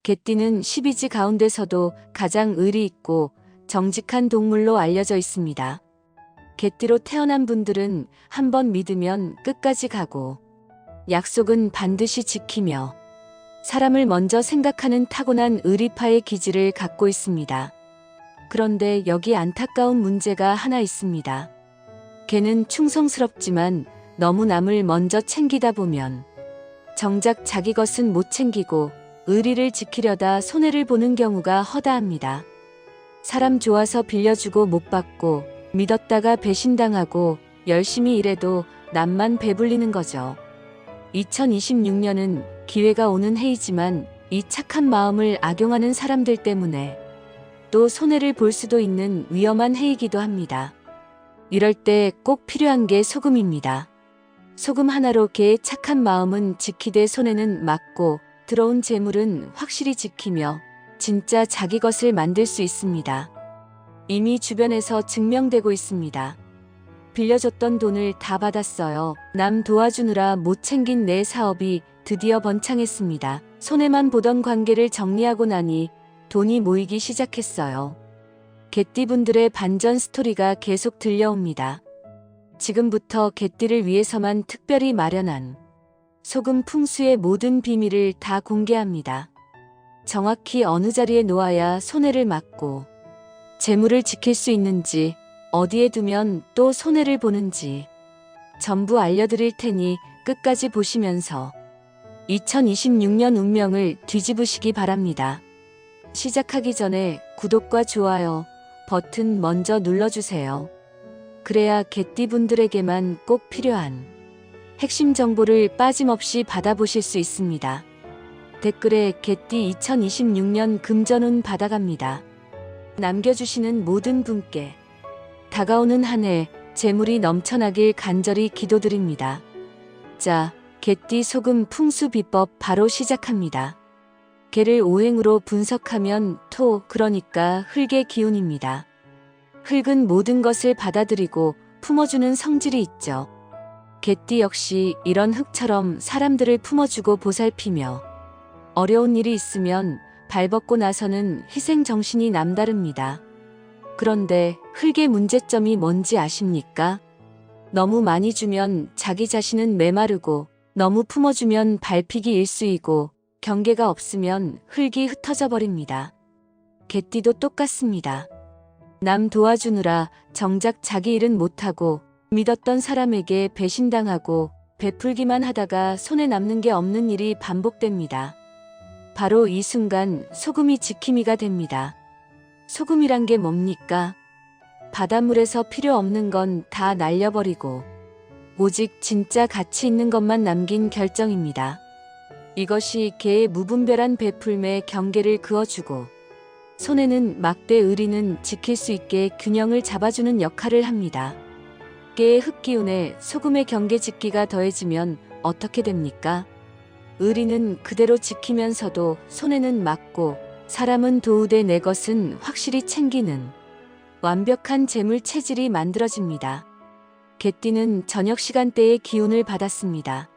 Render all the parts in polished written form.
개띠는 12지 가운데서도 가장 의리 있고 정직한 동물로 알려져 있습니다. 개띠로 태어난 분들은 한번 믿으면 끝까지 가고 약속은 반드시 지키며 사람을 먼저 생각하는 타고난 의리파의 기질을 갖고 있습니다. 그런데 여기 안타까운 문제가 하나 있습니다. 개는 충성스럽지만 너무 남을 먼저 챙기다 보면 정작 자기 것은 못 챙기고 의리를 지키려다 손해를 보는 경우가 허다합니다. 사람 좋아서 빌려주고 못 받고 믿었다가 배신당하고 열심히 일해도 남만 배불리는 거죠. 2026년은 기회가 오는 해이지만 이 착한 마음을 악용하는 사람들 때문에 또 손해를 볼 수도 있는 위험한 해이기도 합니다. 이럴 때 꼭 필요한 게 소금입니다. 소금 하나로 개의 착한 마음은 지키되 손해는 막고 들어온 재물은 확실히 지키며 진짜 자기 것을 만들 수 있습니다. 이미 주변에서 증명되고 있습니다. 빌려줬던 돈을 다 받았어요. 남 도와주느라 못 챙긴 내 사업이 드디어 번창했습니다. 손해만 보던 관계를 정리하고 나니 돈이 모이기 시작했어요. 개띠분들의 반전 스토리가 계속 들려옵니다. 지금부터 개띠를 위해서만 특별히 마련한 소금 풍수의 모든 비밀을 다 공개합니다. 정확히 어느 자리에 놓아야 손해를 막고 재물을 지킬 수 있는지, 어디에 두면 또 손해를 보는지 전부 알려드릴 테니 끝까지 보시면서 2026년 운명을 뒤집으시기 바랍니다. 시작하기 전에 구독과 좋아요 버튼 먼저 눌러주세요. 그래야 개띠분들에게만 꼭 필요한 핵심 정보를 빠짐없이 받아보실 수 있습니다. 댓글에 개띠 2026년 금전운 받아갑니다. 남겨주시는 모든 분께 다가오는 한 해 재물이 넘쳐나길 간절히 기도드립니다. 자, 개띠 소금 풍수 비법 바로 시작합니다. 개를 오행으로 분석하면 토, 그러니까 흙의 기운입니다. 흙은 모든 것을 받아들이고 품어주는 성질이 있죠. 개띠 역시 이런 흙처럼 사람들을 품어주고 보살피며 어려운 일이 있으면 발벗고 나서는 희생정신이 남다릅니다. 그런데 흙의 문제점이 뭔지 아십니까? 너무 많이 주면 자기 자신은 메마르고 너무 품어주면 발픽이 일수이고 경계가 없으면 흙이 흩어져 버립니다. 개띠도 똑같습니다. 남 도와주느라 정작 자기 일은 못하고 믿었던 사람에게 배신당하고 베풀기만 하다가 손에 남는 게 없는 일이 반복됩니다. 바로 이 순간 소금이 지킴이가 됩니다. 소금이란 게 뭡니까? 바닷물에서 필요 없는 건 다 날려버리고 오직 진짜 가치 있는 것만 남긴 결정입니다. 이것이 개의 무분별한 베풀매 경계를 그어주고 손에는 막되 의리는 지킬 수 있게 균형을 잡아주는 역할을 합니다. 개의 흙기운에 소금의 경계 짓기가 더해지면 어떻게 됩니까? 의리는 그대로 지키면서도 손에는 막고 사람은 도우되 내 것은 확실히 챙기는 완벽한 재물 체질이 만들어집니다. 개띠는 저녁 시간대의 기운을 받았습니다.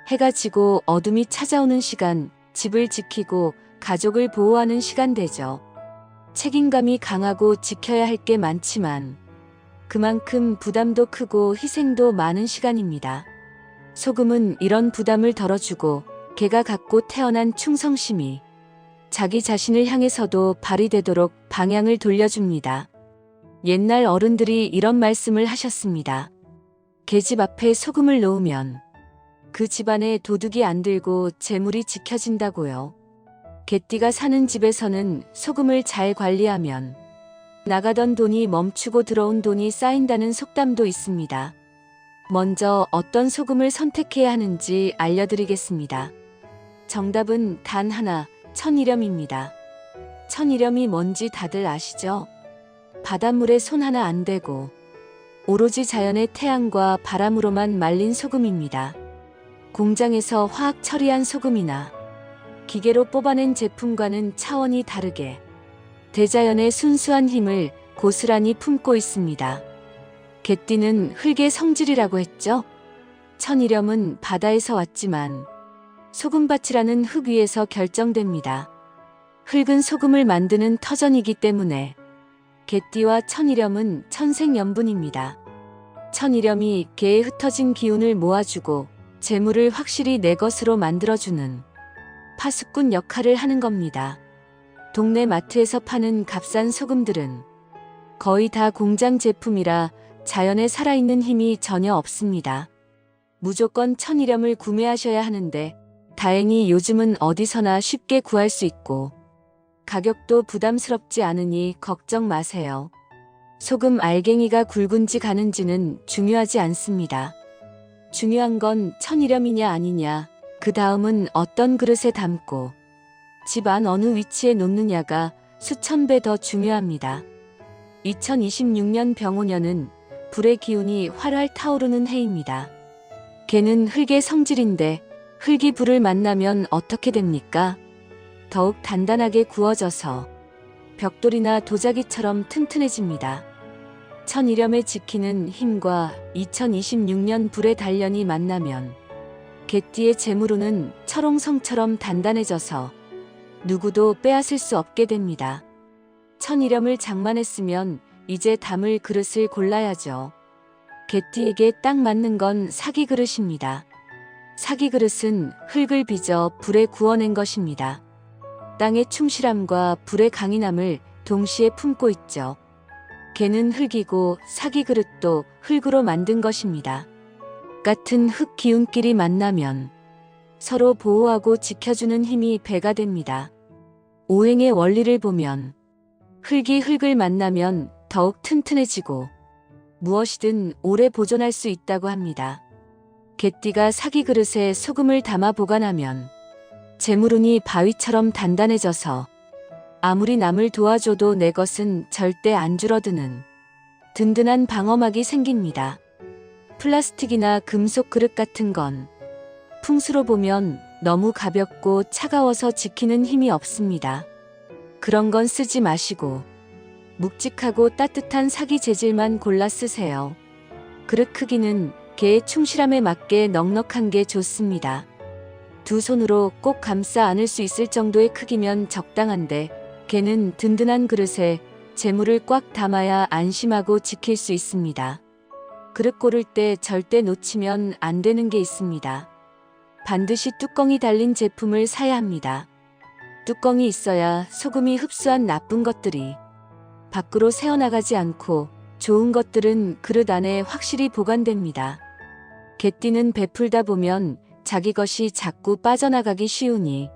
해가 지고 어둠이 찾아오는 시간, 집을 지키고 가족을 보호하는 시간대죠. 책임감이 강하고 지켜야 할 게 많지만 그만큼 부담도 크고 희생도 많은 시간입니다. 소금은 이런 부담을 덜어주고 개가 갖고 태어난 충성심이 자기 자신을 향해서도 발휘되도록 방향을 돌려줍니다. 옛날 어른들이 이런 말씀을 하셨습니다. 개집 앞에 소금을 놓으면 그 집안에 도둑이 안 들고 재물이 지켜진다고요. 개띠가 사는 집에서는 소금을 잘 관리하면 나가던 돈이 멈추고 들어온 돈이 쌓인다는 속담도 있습니다. 먼저 어떤 소금을 선택해야 하는지 알려드리겠습니다. 정답은 단 하나, 천일염입니다. 천일염이 뭔지 다들 아시죠? 바닷물에 손 하나 안 대고 오로지 자연의 태양과 바람으로만 말린 소금입니다. 공장에서 화학 처리한 소금이나 기계로 뽑아낸 제품과는 차원이 다르게 대자연의 순수한 힘을 고스란히 품고 있습니다. 개띠는 흙의 성질이라고 했죠? 천일염은 바다에서 왔지만 소금밭이라는 흙 위에서 결정됩니다. 흙은 소금을 만드는 터전이기 때문에 개띠와 천일염은 천생연분입니다. 천일염이 개의 흩어진 기운을 모아주고 재물을 확실히 내 것으로 만들어주는 파수꾼 역할을 하는 겁니다. 동네 마트에서 파는 값싼 소금들은 거의 다 공장 제품이라 자연에 살아있는 힘이 전혀 없습니다. 무조건 천일염을 구매하셔야 하는데 다행히 요즘은 어디서나 쉽게 구할 수 있고 가격도 부담스럽지 않으니 걱정 마세요. 소금 알갱이가 굵은지 가는지는 중요하지 않습니다. 중요한 건 천일염이냐 아니냐, 그 다음은 어떤 그릇에 담고 집 안 어느 위치에 놓느냐가 수천 배 더 중요합니다. 2026년 병오년은 불의 기운이 활활 타오르는 해입니다. 개는 흙의 성질인데 흙이 불을 만나면 어떻게 됩니까? 더욱 단단하게 구워져서 벽돌이나 도자기처럼 튼튼해집니다. 천일염에 지키는 힘과 2026년 불의 단련이 만나면 개띠의 재물운은 철옹성처럼 단단해져서 누구도 빼앗을 수 없게 됩니다. 천일염을 장만했으면 이제 담을 그릇을 골라야죠. 개띠에게 딱 맞는 건 사기 그릇입니다. 사기 그릇은 흙을 빚어 불에 구워낸 것입니다. 땅의 충실함과 불의 강인함을 동시에 품고 있죠. 개는 흙이고 사기 그릇도 흙으로 만든 것입니다. 같은 흙 기운끼리 만나면 서로 보호하고 지켜주는 힘이 배가 됩니다. 오행의 원리를 보면 흙이 흙을 만나면 더욱 튼튼해지고 무엇이든 오래 보존할 수 있다고 합니다. 개띠가 사기 그릇에 소금을 담아 보관하면 재물운이 바위처럼 단단해져서 아무리 남을 도와줘도 내 것은 절대 안 줄어드는 든든한 방어막이 생깁니다. 플라스틱이나 금속 그릇 같은 건 풍수로 보면 너무 가볍고 차가워서 지키는 힘이 없습니다. 그런 건 쓰지 마시고 묵직하고 따뜻한 사기 재질만 골라 쓰세요. 그릇 크기는 개의 충실함에 맞게 넉넉한 게 좋습니다. 두 손으로 꼭 감싸 안을 수 있을 정도의 크기면 적당한데 개는 든든한 그릇에 재물을 꽉 담아야 안심하고 지킬 수 있습니다. 그릇 고를 때 절대 놓치면 안 되는 게 있습니다. 반드시 뚜껑이 달린 제품을 사야 합니다. 뚜껑이 있어야 소금이 흡수한 나쁜 것들이 밖으로 새어나가지 않고 좋은 것들은 그릇 안에 확실히 보관됩니다. 개띠는 베풀다 보면 자기 것이 자꾸 빠져나가기 쉬우니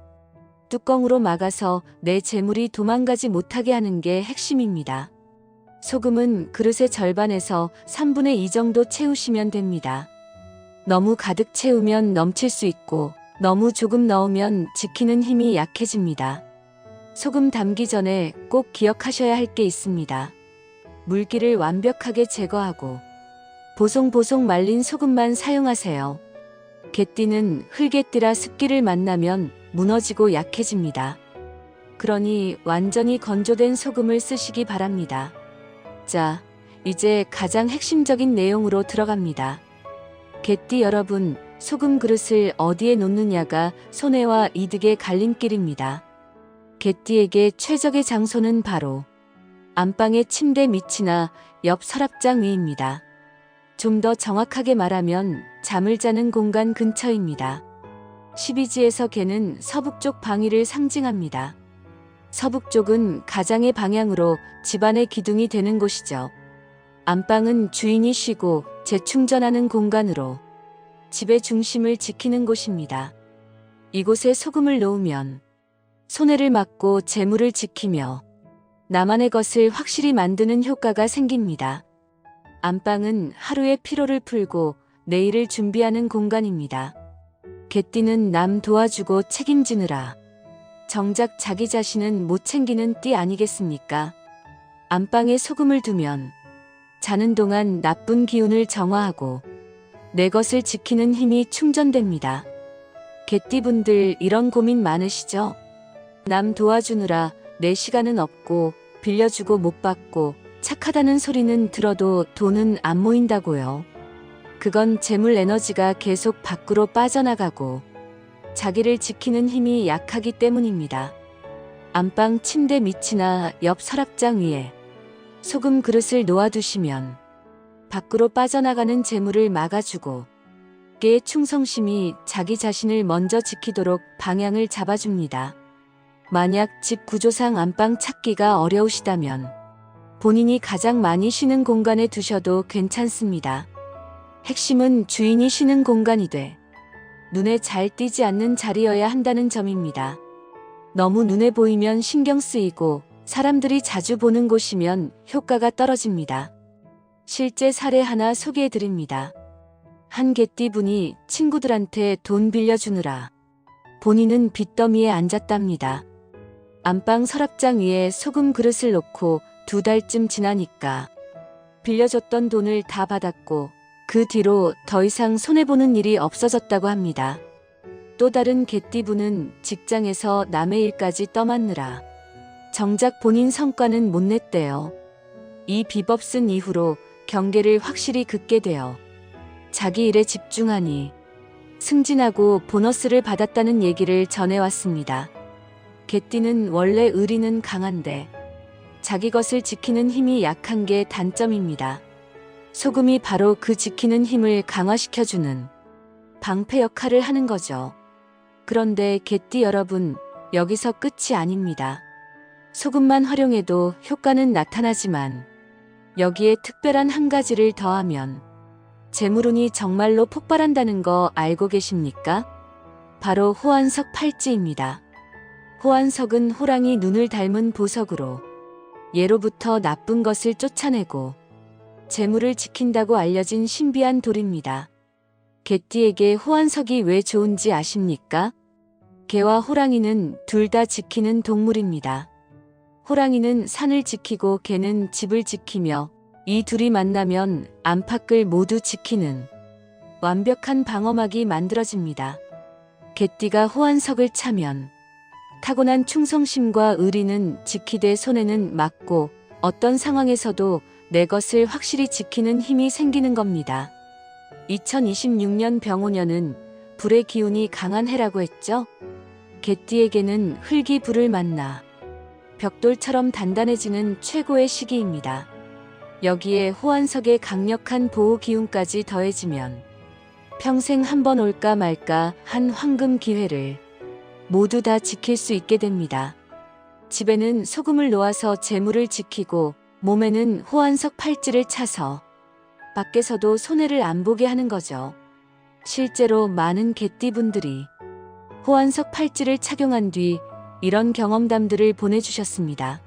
뚜껑으로 막아서 내 재물이 도망가지 못하게 하는 게 핵심입니다. 소금은 그릇의 절반에서 3분의 2 정도 채우시면 됩니다. 너무 가득 채우면 넘칠 수 있고 너무 조금 넣으면 지키는 힘이 약해집니다. 소금 담기 전에 꼭 기억하셔야 할 게 있습니다. 물기를 완벽하게 제거하고 보송보송 말린 소금만 사용하세요. 개띠는 흙개띠라 습기를 만나면 무너지고 약해집니다. 그러니 완전히 건조된 소금을 쓰시기 바랍니다. 자, 이제 가장 핵심적인 내용으로 들어갑니다. 개띠 여러분, 소금 그릇을 어디에 놓느냐가 손해와 이득의 갈림길입니다. 개띠에게 최적의 장소는 바로 안방의 침대 밑이나 옆 서랍장 위입니다. 좀 더 정확하게 말하면 잠을 자는 공간 근처입니다. 12지에서 개는 서북쪽 방위를 상징합니다. 서북쪽은 가장의 방향으로 집안의 기둥이 되는 곳이죠. 안방은 주인이 쉬고 재충전하는 공간으로 집의 중심을 지키는 곳입니다. 이곳에 소금을 놓으면 손해를 막고 재물을 지키며 나만의 것을 확실히 만드는 효과가 생깁니다. 안방은 하루의 피로를 풀고 내일을 준비하는 공간입니다. 개띠는 남 도와주고 책임지느라 정작 자기 자신은 못 챙기는 띠 아니겠습니까? 안방에 소금을 두면 자는 동안 나쁜 기운을 정화하고 내 것을 지키는 힘이 충전됩니다. 개띠분들 이런 고민 많으시죠? 남 도와주느라 내 시간은 없고 빌려주고 못 받고 착하다는 소리는 들어도 돈은 안 모인다고요. 그건 재물 에너지가 계속 밖으로 빠져나가고 자기를 지키는 힘이 약하기 때문입니다. 안방 침대 밑이나 옆 서랍장 위에 소금 그릇을 놓아두시면 밖으로 빠져나가는 재물을 막아주고 개의 충성심이 자기 자신을 먼저 지키도록 방향을 잡아줍니다. 만약 집 구조상 안방 찾기가 어려우시다면 본인이 가장 많이 쉬는 공간에 두셔도 괜찮습니다. 핵심은 주인이 쉬는 공간이 돼 눈에 잘 띄지 않는 자리여야 한다는 점입니다. 너무 눈에 보이면 신경 쓰이고 사람들이 자주 보는 곳이면 효과가 떨어집니다. 실제 사례 하나 소개해 드립니다. 한 개띠분이 친구들한테 돈 빌려주느라 본인은 빚더미에 앉았답니다. 안방 서랍장 위에 소금 그릇을 놓고 2달쯤 지나니까 빌려줬던 돈을 다 받았고 그 뒤로 더 이상 손해보는 일이 없어졌다고 합니다. 또 다른 개띠분은 직장에서 남의 일까지 떠맡느라 정작 본인 성과는 못 냈대요. 이 비법 쓴 이후로 경계를 확실히 긋게 되어 자기 일에 집중하니 승진하고 보너스를 받았다는 얘기를 전해왔습니다. 개띠는 원래 의리는 강한데 자기 것을 지키는 힘이 약한 게 단점입니다. 소금이 바로 그 지키는 힘을 강화시켜주는 방패 역할을 하는 거죠. 그런데 개띠 여러분, 여기서 끝이 아닙니다. 소금만 활용해도 효과는 나타나지만 여기에 특별한 한 가지를 더하면 재물운이 정말로 폭발한다는 거 알고 계십니까? 바로 호환석 팔찌입니다. 호환석은 호랑이 눈을 닮은 보석으로 예로부터 나쁜 것을 쫓아내고 재물을 지킨다고 알려진 신비한 돌입니다. 개띠에게 호환석이 왜 좋은지 아십니까? 개와 호랑이는 둘 다 지키는 동물입니다. 호랑이는 산을 지키고 개는 집을 지키며 이 둘이 만나면 안팎을 모두 지키는 완벽한 방어막이 만들어집니다. 개띠가 호환석을 차면 타고난 충성심과 의리는 지키되 손해는 막고 어떤 상황에서도 내 것을 확실히 지키는 힘이 생기는 겁니다. 2026년 병오년은 불의 기운이 강한 해라고 했죠? 개띠에게는 흙이 불을 만나 벽돌처럼 단단해지는 최고의 시기입니다. 여기에 호환석의 강력한 보호 기운까지 더해지면 평생 한 번 올까 말까 한 황금 기회를 모두 다 지킬 수 있게 됩니다. 집에는 소금을 놓아서 재물을 지키고 몸에는 호환석 팔찌를 차서 밖에서도 손해를 안 보게 하는 거죠. 실제로 많은 개띠분들이 호환석 팔찌를 착용한 뒤 이런 경험담들을 보내주셨습니다.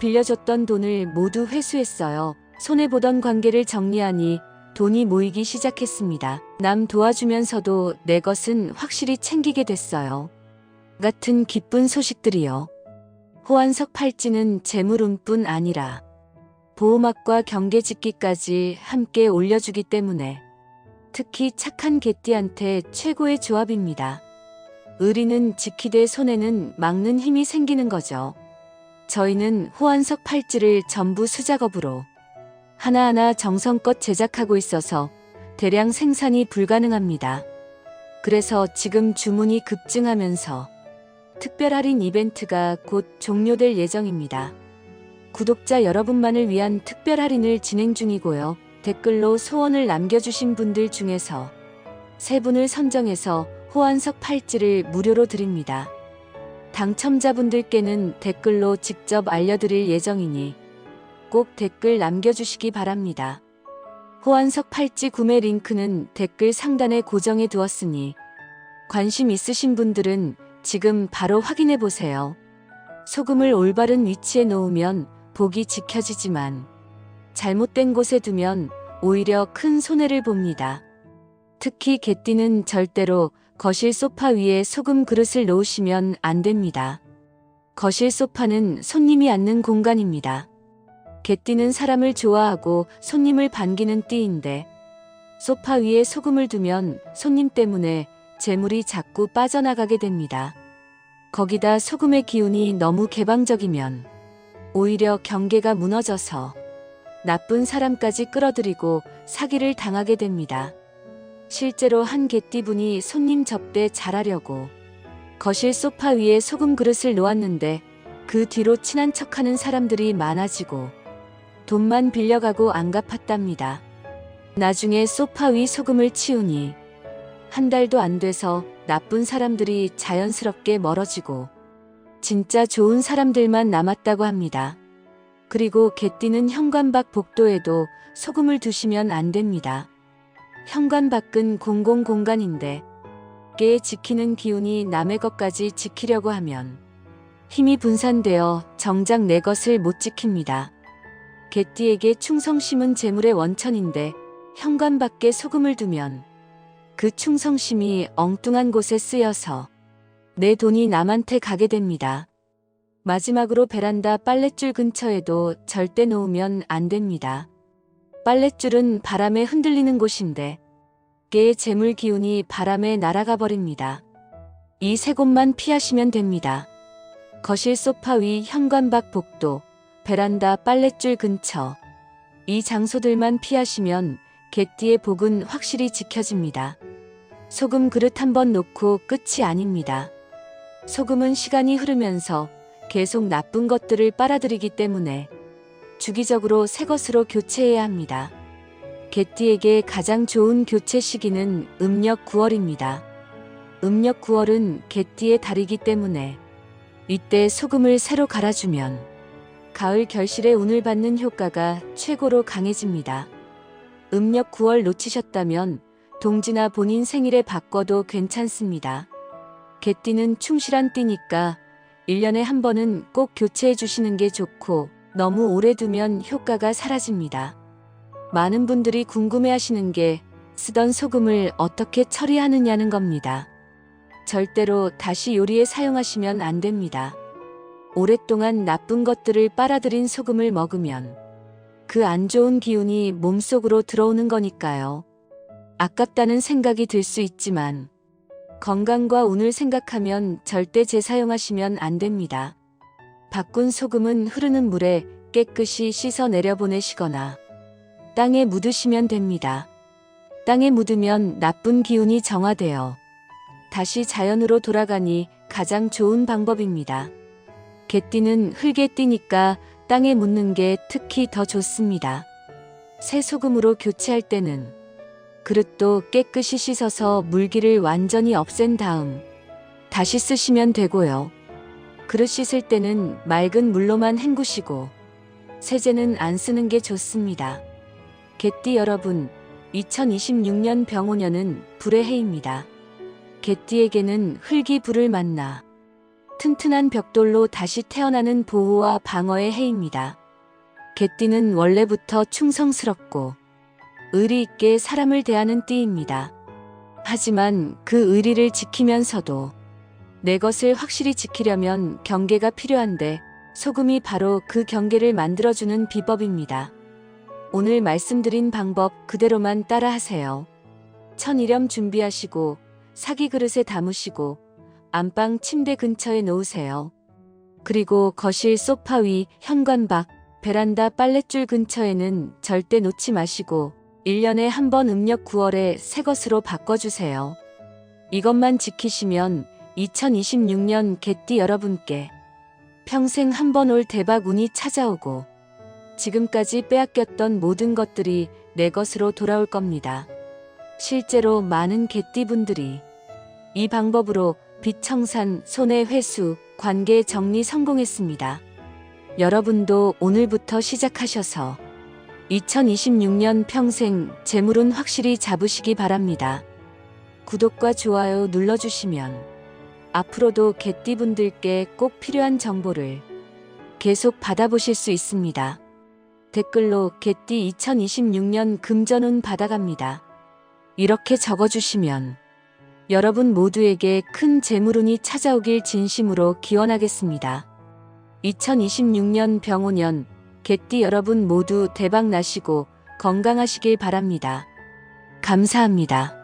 빌려줬던 돈을 모두 회수했어요. 손해보던 관계를 정리하니 돈이 모이기 시작했습니다. 남 도와주면서도 내 것은 확실히 챙기게 됐어요. 같은 기쁜 소식들이요. 호환석 팔찌는 재물운뿐 아니라 보호막과 경계짓기까지 함께 올려주기 때문에 특히 착한 개띠한테 최고의 조합입니다. 의리는 지키되 손해는 막는 힘이 생기는 거죠. 저희는 호환석 팔찌를 전부 수작업으로 하나하나 정성껏 제작하고 있어서 대량 생산이 불가능합니다. 그래서 지금 주문이 급증하면서 특별 할인 이벤트가 곧 종료될 예정입니다. 구독자 여러분만을 위한 특별 할인을 진행 중이고요. 댓글로 소원을 남겨주신 분들 중에서 3분을 선정해서 호환석 팔찌를 무료로 드립니다. 당첨자분들께는 댓글로 직접 알려드릴 예정이니 꼭 댓글 남겨주시기 바랍니다. 호환석 팔찌 구매 링크는 댓글 상단에 고정해 두었으니 관심 있으신 분들은 지금 바로 확인해 보세요. 소금을 올바른 위치에 놓으면 복이 지켜지지만 잘못된 곳에 두면 오히려 큰 손해를 봅니다. 특히 개띠는 절대로 거실 소파 위에 소금 그릇을 놓으시면 안 됩니다. 거실 소파는 손님이 앉는 공간입니다. 개띠는 사람을 좋아하고 손님을 반기는 띠인데 소파 위에 소금을 두면 손님 때문에 재물이 자꾸 빠져나가게 됩니다. 거기다 소금의 기운이 너무 개방적이면 오히려 경계가 무너져서 나쁜 사람까지 끌어들이고 사기를 당하게 됩니다. 실제로 한 개띠분이 손님 접대 잘하려고 거실 소파 위에 소금 그릇을 놓았는데 그 뒤로 친한 척하는 사람들이 많아지고 돈만 빌려가고 안 갚았답니다. 나중에 소파 위 소금을 치우니 한 달도 안 돼서 나쁜 사람들이 자연스럽게 멀어지고 진짜 좋은 사람들만 남았다고 합니다. 그리고 개띠는 현관밖 복도에도 소금을 두시면 안 됩니다. 현관밖은 공공 공간인데 깨 지키는 기운이 남의 것까지 지키려고 하면 힘이 분산되어 정작 내 것을 못 지킵니다. 개띠에게 충성심은 재물의 원천인데 현관 밖에 소금을 두면 그 충성심이 엉뚱한 곳에 쓰여서 내 돈이 남한테 가게 됩니다. 마지막으로 베란다 빨랫줄 근처에도 절대 놓으면 안 됩니다. 빨랫줄은 바람에 흔들리는 곳인데 깨의 재물 기운이 바람에 날아가 버립니다. 이 세 곳만 피하시면 됩니다. 거실 소파 위, 현관 밖 복도, 베란다 빨랫줄 근처. 이 장소들만 피하시면 개띠의 복은 확실히 지켜집니다. 소금 그릇 한번 놓고 끝이 아닙니다. 소금은 시간이 흐르면서 계속 나쁜 것들을 빨아들이기 때문에 주기적으로 새 것으로 교체해야 합니다. 개띠에게 가장 좋은 교체 시기는 음력 9월입니다. 음력 9월은 개띠의 달이기 때문에 이때 소금을 새로 갈아주면 가을 결실에 운을 받는 효과가 최고로 강해집니다. 음력 9월 놓치셨다면 동지나 본인 생일에 바꿔도 괜찮습니다. 개띠는 충실한 띠니까 1년에 한 번은 꼭 교체해 주시는 게 좋고 너무 오래 두면 효과가 사라집니다. 많은 분들이 궁금해하시는 게 쓰던 소금을 어떻게 처리하느냐는 겁니다. 절대로 다시 요리에 사용하시면 안 됩니다. 오랫동안 나쁜 것들을 빨아들인 소금을 먹으면 그 안 좋은 기운이 몸속으로 들어오는 거니까요. 아깝다는 생각이 들 수 있지만 건강과 운을 생각하면 절대 재사용하시면 안 됩니다. 바꾼 소금은 흐르는 물에 깨끗이 씻어 내려보내시거나 땅에 묻으시면 됩니다. 땅에 묻으면 나쁜 기운이 정화되어 다시 자연으로 돌아가니 가장 좋은 방법입니다. 개띠는 흙에 띠니까 땅에 묻는 게 특히 더 좋습니다. 새 소금으로 교체할 때는 그릇도 깨끗이 씻어서 물기를 완전히 없앤 다음 다시 쓰시면 되고요. 그릇 씻을 때는 맑은 물로만 헹구시고 세제는 안 쓰는 게 좋습니다. 개띠 여러분, 2026년 병오년은 불의 해입니다. 개띠에게는 흙이 불을 만나 튼튼한 벽돌로 다시 태어나는 보호와 방어의 해입니다. 개띠는 원래부터 충성스럽고 의리 있게 사람을 대하는 띠입니다. 하지만 그 의리를 지키면서도 내 것을 확실히 지키려면 경계가 필요한데 소금이 바로 그 경계를 만들어주는 비법입니다. 오늘 말씀드린 방법 그대로만 따라하세요. 천일염 준비하시고 사기 그릇에 담으시고 안방 침대 근처에 놓으세요. 그리고 거실 소파 위, 현관 밖, 베란다 빨랫줄 근처에는 절대 놓지 마시고 1년에 한 번 음력 9월에 새 것으로 바꿔주세요. 이것만 지키시면 2026년 개띠 여러분께 평생 한 번 올 대박 운이 찾아오고 지금까지 빼앗겼던 모든 것들이 내 것으로 돌아올 겁니다. 실제로 많은 개띠분들이 이 방법으로 빚 청산, 손해 회수, 관계 정리 성공했습니다. 여러분도 오늘부터 시작하셔서 2026년 평생 재물운 확실히 잡으시기 바랍니다. 구독과 좋아요 눌러주시면 앞으로도 개띠분들께 꼭 필요한 정보를 계속 받아보실 수 있습니다. 댓글로 개띠 2026년 금전운 받아갑니다. 이렇게 적어주시면 여러분 모두에게 큰 재물운이 찾아오길 진심으로 기원하겠습니다. 2026년 병오년 개띠 여러분 모두 대박 나시고 건강하시길 바랍니다. 감사합니다.